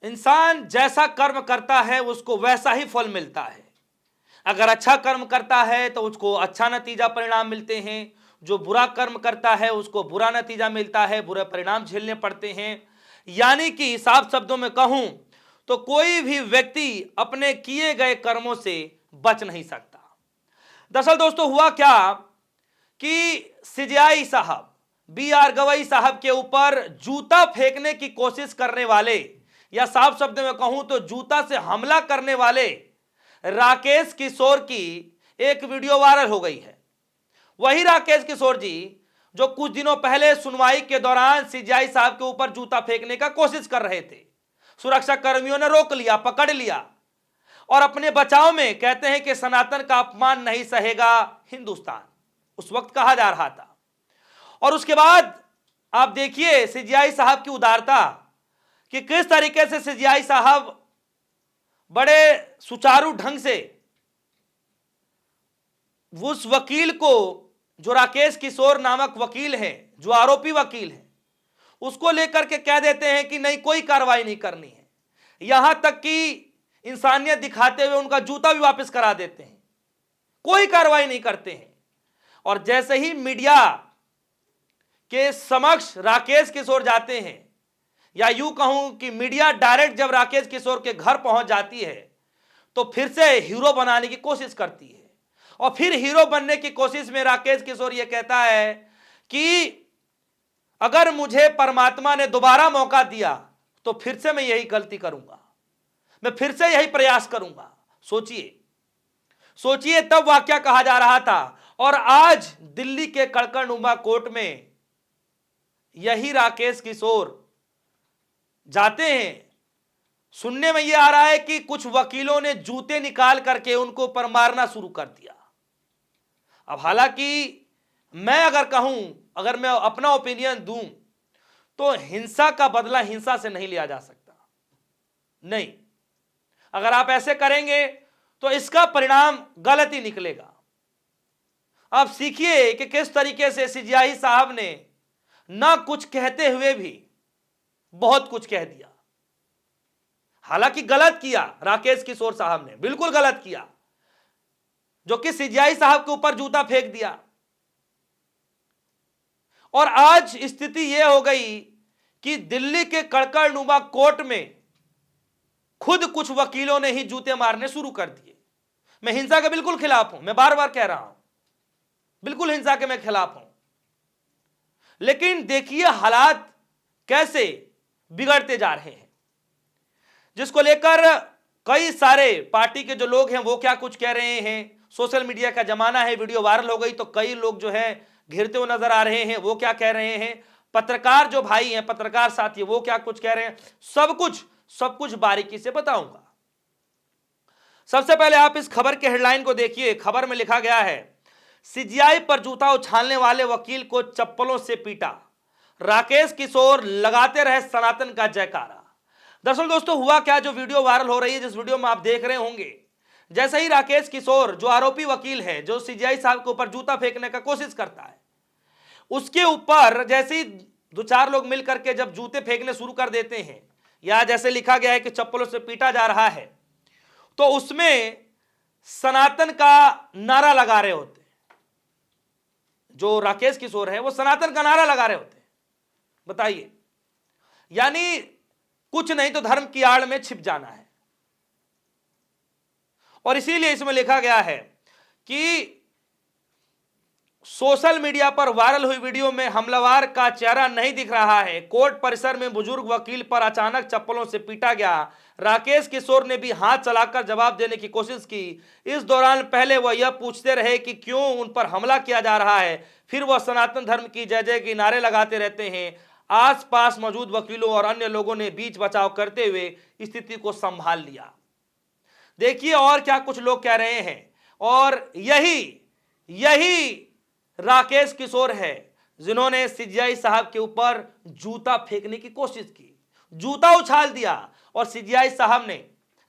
इंसान जैसा कर्म करता है उसको वैसा ही फल मिलता है। अगर अच्छा कर्म करता है तो उसको अच्छा नतीजा परिणाम मिलते हैं, जो बुरा कर्म करता है उसको बुरा नतीजा मिलता है, बुरे परिणाम झेलने पड़ते हैं। यानी कि साफ शब्दों में कहूं तो कोई भी व्यक्ति अपने किए गए कर्मों से बच नहीं सकता। दरअसल दोस्तों हुआ क्या कि सीजेआई साहब BR गवई साहब के ऊपर जूता फेंकने की कोशिश करने वाले, या साफ शब्द में कहूं तो जूता से हमला करने वाले राकेश किशोर की एक वीडियो वायरल हो गई है। वही राकेश किशोर जी जो कुछ दिनों पहले सुनवाई के दौरान सीजेआई साहब के ऊपर जूता फेंकने का कोशिश कर रहे थे। सुरक्षा कर्मियों ने रोक लिया, पकड़ लिया और अपने बचाव में कहते हैं कि सनातन का अपमान नहीं सहेगा हिंदुस्तान, उस वक्त कहा जा रहा था। और उसके बाद आप देखिए सीजेआई साहब की उदारता कि किस तरीके से सीजेआई साहब बड़े सुचारू ढंग से उस वकील को, जो राकेश किशोर नामक वकील है, जो आरोपी वकील है, उसको लेकर के कह देते हैं कि नहीं कोई कार्रवाई नहीं करनी है। यहां तक कि इंसानियत दिखाते हुए उनका जूता भी वापस करा देते हैं, कोई कार्रवाई नहीं करते हैं। और जैसे ही मीडिया के समक्ष राकेश किशोर जाते हैं, या यूं कहूं कि मीडिया डायरेक्ट जब राकेश किशोर के घर पहुंच जाती है तो फिर से हीरो बनाने की कोशिश करती है। और फिर हीरो बनने की कोशिश में राकेश किशोर यह कहता है कि अगर मुझे परमात्मा ने दोबारा मौका दिया तो फिर से मैं यही गलती करूंगा, मैं फिर से यही प्रयास करूंगा। सोचिए तब वाकया कहा जा रहा था, और आज दिल्ली के कड़कड़नुमा कोर्ट में यही राकेश किशोर जाते हैं। सुनने में यह आ रहा है कि कुछ वकीलों ने जूते निकाल करके उनको ऊपर मारना शुरू कर दिया। अब हालांकि मैं अगर कहूं, अगर मैं अपना ओपिनियन दूं तो हिंसा का बदला हिंसा से नहीं लिया जा सकता। नहीं, अगर आप ऐसे करेंगे तो इसका परिणाम गलत ही निकलेगा। आप सीखिए कि किस तरीके से सीजेआई साहब ने ना कुछ कहते हुए भी बहुत कुछ कह दिया। हालांकि गलत किया राकेश किशोर साहब ने, बिल्कुल गलत किया, जो कि सीजेआई साहब के ऊपर जूता फेंक दिया। और आज स्थिति यह हो गई कि दिल्ली के कड़कड़नुमा कोर्ट में खुद कुछ वकीलों ने ही जूते मारने शुरू कर दिए। मैं हिंसा के बिल्कुल खिलाफ हूं, मैं बार बार कह रहा हूं, बिल्कुल हिंसा के मैं खिलाफ हूं। लेकिन देखिए हालात कैसे बिगड़ते जा रहे हैं, जिसको लेकर कई सारे पार्टी के जो लोग हैं वो क्या कुछ कह रहे हैं। सोशल मीडिया का जमाना है, वीडियो वायरल हो गई तो कई लोग जो है घिरते हुए नजर आ रहे हैं, वो क्या कह रहे हैं। पत्रकार जो भाई हैं, पत्रकार साथी, वो क्या कुछ कह रहे हैं, सब कुछ बारीकी से बताऊंगा। सबसे पहले आप इस खबर के हेडलाइन को देखिए। खबर में लिखा गया है, सीजेआई पर जूता उछालने वाले वकील को चप्पलों से पीटा, राकेश किशोर लगाते रहे सनातन का जयकारा। दरअसल दोस्तों हुआ क्या, जो वीडियो वायरल हो रही है, जिस वीडियो में आप देख रहे होंगे, जैसे ही राकेश किशोर जो आरोपी वकील है, जो सीजेआई साहब के ऊपर जूता फेंकने का कोशिश करता है, उसके ऊपर जैसे ही दो चार लोग मिलकर के जब जूते फेंकने शुरू कर देते हैं, या जैसे लिखा गया है कि चप्पलों से पीटा जा रहा है, तो उसमें सनातन का नारा लगा रहे होते हैं। जो राकेश किशोर है वो सनातन का नारा लगा रहे होते हैं। बताइए, यानी कुछ नहीं तो धर्म की आड़ में छिप जाना है। और इसीलिए इसमें लिखा गया है कि सोशल मीडिया पर वायरल हुई वीडियो में हमलावर का चेहरा नहीं दिख रहा है। कोर्ट परिसर में बुजुर्ग वकील पर अचानक चप्पलों से पीटा गया। राकेश किशोर ने भी हाथ चलाकर जवाब देने की कोशिश की। इस दौरान पहले वह यह पूछते रहे कि क्यों उन पर हमला किया जा रहा है, फिर वह सनातन धर्म की जय जय के नारे लगाते रहते हैं। आसपास मौजूद वकीलों और अन्य लोगों ने बीच बचाव करते हुए स्थिति को संभाल लिया। देखिए और क्या कुछ लोग कह रहे हैं। और यही राकेश किशोर है जिन्होंने सीजेआई साहब के ऊपर जूता फेंकने की कोशिश की, जूता उछाल दिया, और सीजेआई साहब ने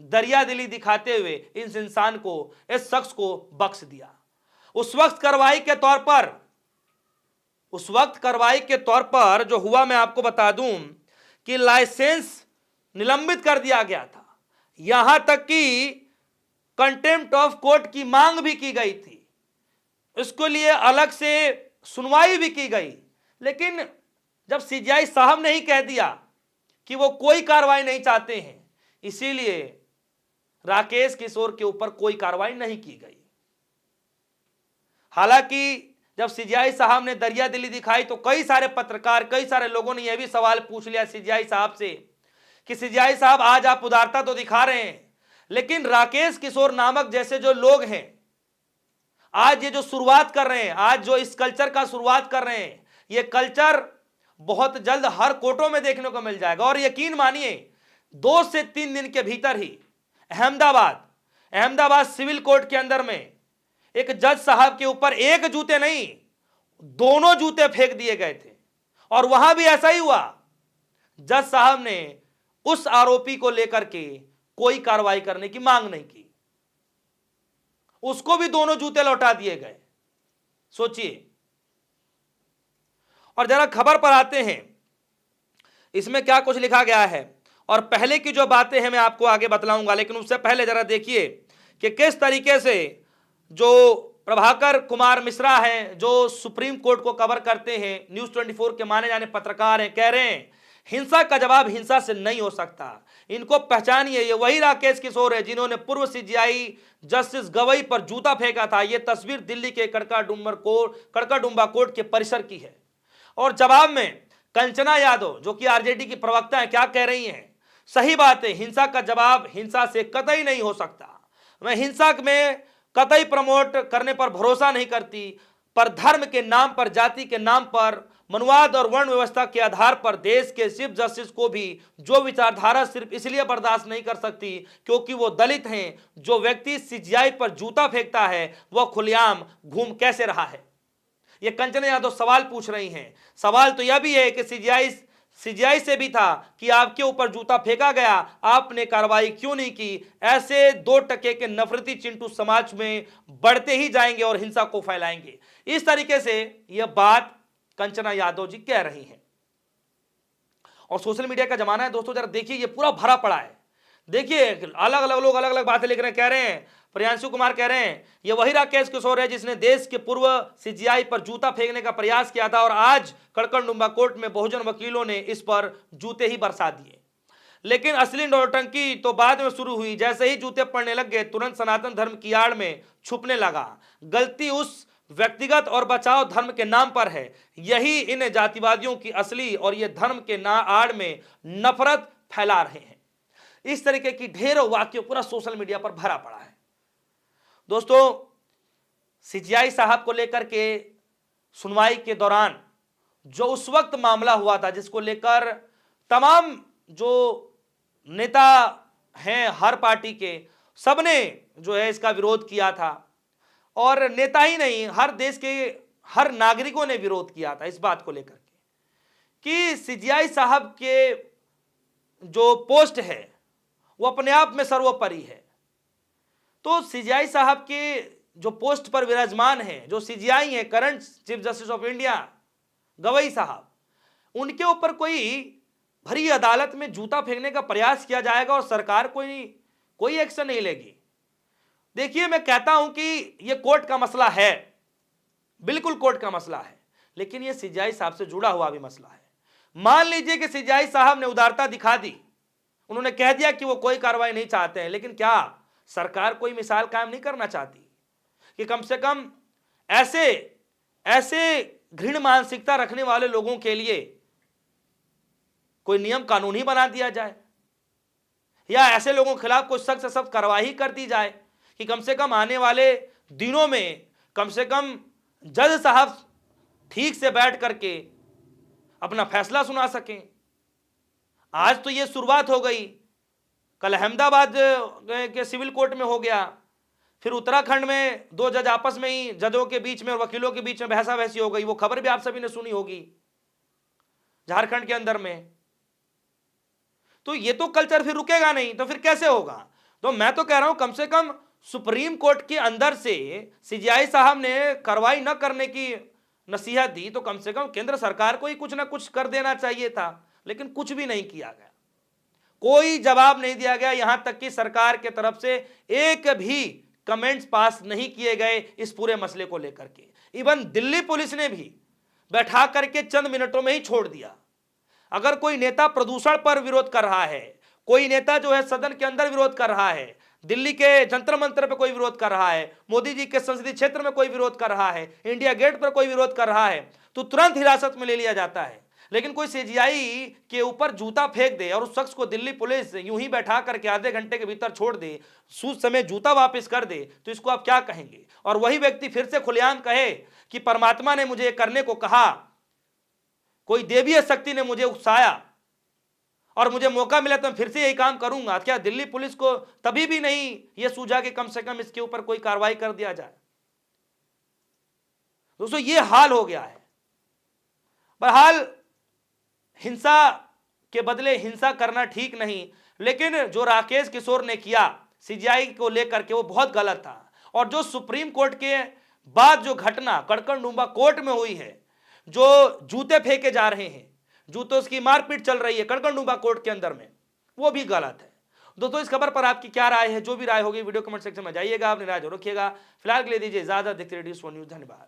दरियादिली दिखाते हुए इस इंसान को, इस शख्स को बख्श दिया। उस वक्त कार्रवाई के तौर पर जो हुआ, मैं आपको बता दूं कि लाइसेंस निलंबित कर दिया गया था, यहां तक कि कंटेम्प्ट ऑफ कोर्ट की मांग भी की गई थी, इसके लिए अलग से सुनवाई भी की गई। लेकिन जब सीजीआई साहब ने ही कह दिया कि वो कोई कार्रवाई नहीं चाहते हैं, इसीलिए राकेश किशोर के ऊपर कोई कार्रवाई नहीं की गई। हालांकि जब सीजीआई साहब ने दरिया दिली दिखाई तो कई सारे पत्रकार, कई सारे लोगों ने यह भी सवाल पूछ लिया सीजीआई साहब से कि सीजीआई साहब आज आप उदारता तो दिखा रहे हैं, लेकिन राकेश किशोर नामक जैसे जो लोग हैं, आज ये जो शुरुआत कर रहे हैं, आज जो इस कल्चर का शुरुआत कर रहे हैं, ये कल्चर बहुत जल्द हर कोर्टों में देखने को मिल जाएगा। और यकीन मानिए 2 से 3 दिन के भीतर ही अहमदाबाद सिविल कोर्ट के अंदर में एक जज साहब के ऊपर एक जूते नहीं, 2 जूते फेंक दिए गए थे। और वहां भी ऐसा ही हुआ, जज साहब ने उस आरोपी को लेकर के कोई कार्रवाई करने की मांग नहीं की, उसको भी 2 जूते लौटा दिए गए। सोचिए। और जरा खबर पर आते हैं, इसमें क्या कुछ लिखा गया है, और पहले की जो बातें हैं मैं आपको आगे बतलाऊंगा, लेकिन उससे पहले जरा देखिए कि किस तरीके से जो प्रभाकर कुमार मिश्रा हैं, जो सुप्रीम कोर्ट को कवर करते हैं, न्यूज़ 24 के माने जाने पत्रकार हैं, कह रहे हैं हिंसा का जवाब हिंसा से नहीं हो सकता, इनको पहचानिए, ये वही राकेश किशोर है जिन्होंने पूर्व सीजीआई जस्टिस गवई पर जूता फेंका था। ये तस्वीर दिल्ली के कड़काडुम्बा कोर्ट के परिसर की है। और जवाब में कंचना यादव जो कि आरजेडी की प्रवक्ता है, क्या कह रही हैं? सही बात है, हिंसा का जवाब हिंसा से कतई नहीं हो सकता। मैं हिंसा में कतई प्रमोट करने पर भरोसा नहीं करती, पर धर्म के नाम पर, जाति के नाम पर, मनुवाद और वर्ण व्यवस्था के आधार पर देश के चीफ जस्टिस को भी जो विचारधारा सिर्फ इसलिए बर्दाश्त नहीं कर सकती क्योंकि वो दलित हैं, जो व्यक्ति सीजीआई पर जूता फेंकता है वह खुलेआम घूम कैसे रहा है? ये कंचना यादव सवाल पूछ रही हैं। सवाल तो यह भी है कि सीजीआई से भी था कि आपके ऊपर जूता फेंका गया, आपने कार्रवाई क्यों नहीं की? ऐसे 2 टके के नफरती चिंटू समाज में बढ़ते ही जाएंगे और हिंसा को फैलाएंगे। इस तरीके से यह बात कंचना यादव जी कह रही हैं। और सोशल मीडिया का जमाना है दोस्तों, जरा देखिए, ये पूरा भरा पड़ा है। देखिए, अलग अलग लोग अलग अलग बातें लिख रहे हैं। कह रहे हैं, प्रियांशु कुमार कह रहे हैं ये वही राकेश किशोर है जिसने देश के पूर्व सीजीआई पर जूता फेंकने का प्रयास किया था और आज कड़कड़डुम्बा कोर्ट में बहुजन वकीलों ने इस पर जूते ही बरसा दिए। लेकिन असली नौटंकी तो बाद में शुरू हुई। जैसे ही जूते पड़ने लग गए, तुरंत सनातन धर्म की आड़ में छुपने लगा। गलती उस व्यक्तिगत और बचाव धर्म के नाम पर है। यही इन जातिवादियों की असली, और ये धर्म के आड़ में नफरत फैला रहे हैं। इस तरीके की ढेरों वाक्य पूरा सोशल मीडिया पर भरा पड़ा है। दोस्तों, सीजीआई साहब को लेकर के सुनवाई के दौरान जो उस वक्त मामला हुआ था, जिसको लेकर तमाम जो नेता हैं हर पार्टी के, सबने जो है इसका विरोध किया था। और नेता ही नहीं, हर देश के हर नागरिकों ने विरोध किया था इस बात को लेकर के कि सीजीआई साहब के जो पोस्ट है वो अपने आप में सर्वोपरि है। तो सीजीआई साहब के जो पोस्ट पर विराजमान है, जो सीजीआई है, current chief justice of India Gavai साहब, उनके ऊपर कोई भरी अदालत में जूता फेंकने का प्रयास किया जाएगा और सरकार कोई एक्शन नहीं लेगी। देखिए, मैं कहता हूं कि यह कोर्ट का मसला है, बिल्कुल कोर्ट का मसला है, लेकिन यह सीजीआई साहब से जुड़ा हुआ भी मसला है। मान लीजिए कि सीजीआई साहब ने उदारता दिखा दी, उन्होंने कह दिया कि वो कोई कार्रवाई नहीं चाहते हैं, लेकिन क्या सरकार कोई मिसाल कायम नहीं करना चाहती कि कम से कम ऐसे घृण मानसिकता रखने वाले लोगों के लिए कोई नियम कानून ही बना दिया जाए, या ऐसे लोगों के खिलाफ कोई सख्त से सख्त कार्रवाई कर दी जाए कि कम से कम आने वाले दिनों में कम से कम जज साहब ठीक से बैठ करके अपना फैसला सुना सकें। आज तो ये शुरुआत हो गई, कल अहमदाबाद के सिविल कोर्ट में हो गया, फिर उत्तराखंड में 2 जज आपस में ही, जजों के बीच में और वकीलों के बीच में बहसा बहसी हो गई। वो खबर भी आप सभी ने सुनी होगी झारखंड के अंदर में। तो ये तो कल्चर फिर रुकेगा नहीं, तो फिर कैसे होगा? तो मैं तो कह रहा हूं कम से कम सुप्रीम कोर्ट के अंदर से सीजीआई साहब ने कार्रवाई न करने की नसीहत दी, तो कम से कम केंद्र सरकार को ही कुछ ना कुछ कर देना चाहिए था, लेकिन कुछ भी नहीं किया गया, कोई जवाब नहीं दिया गया। यहां तक कि सरकार के तरफ से एक भी कमेंट्स पास नहीं किए गए इस पूरे मसले को लेकर के। इवन दिल्ली पुलिस ने भी बैठा करके चंद मिनटों में ही छोड़ दिया। अगर कोई नेता प्रदूषण पर विरोध कर रहा है, कोई नेता जो है सदन के अंदर विरोध कर रहा है, दिल्ली के जंतर मंतर पर कोई विरोध कर रहा है, मोदी जी के संसदीय क्षेत्र में कोई विरोध कर रहा है, इंडिया गेट पर कोई विरोध कर रहा है, तो तुरंत हिरासत में ले लिया जाता है। लेकिन कोई सीजीआई के ऊपर जूता फेंक दे और उस शख्स को दिल्ली पुलिस यूं ही बैठा करके आधे घंटे के भीतर छोड़ दे, सूद समय जूता वापस कर दे, तो इसको आप क्या कहेंगे? और वही व्यक्ति फिर से खुलेआम कहे कि परमात्मा ने मुझे करने को कहा, कोई देवीय शक्ति ने मुझे उकसाया और मुझे मौका मिला तो मैं फिर से यही काम करूंगा। क्या दिल्ली पुलिस को तभी भी नहीं यह सूझा कि कम से कम इसके ऊपर कोई कार्रवाई कर दिया जाए? दोस्तों, यह हाल हो गया है। बहरहाल हिंसा के बदले हिंसा करना ठीक नहीं, लेकिन जो राकेश किशोर ने किया सीजीआई को लेकर के वो बहुत गलत था। और जो सुप्रीम कोर्ट के बाद जो घटना कड़कड़डूबा कोर्ट में हुई है, जो जूते फेंके जा रहे हैं, जूतों की मारपीट चल रही है कड़कड़डूबा कोर्ट के अंदर में, वो भी गलत है। दोस्तों, इस खबर पर आपकी क्या राय है? जो भी राय होगी वीडियो कमेंट सेक्शन में जाइएगा, अपनी राय जरूर रखिएगा। फिलहाल के लिए दीजिए इजाजत। देखते रहिए न्यूज़। धन्यवाद।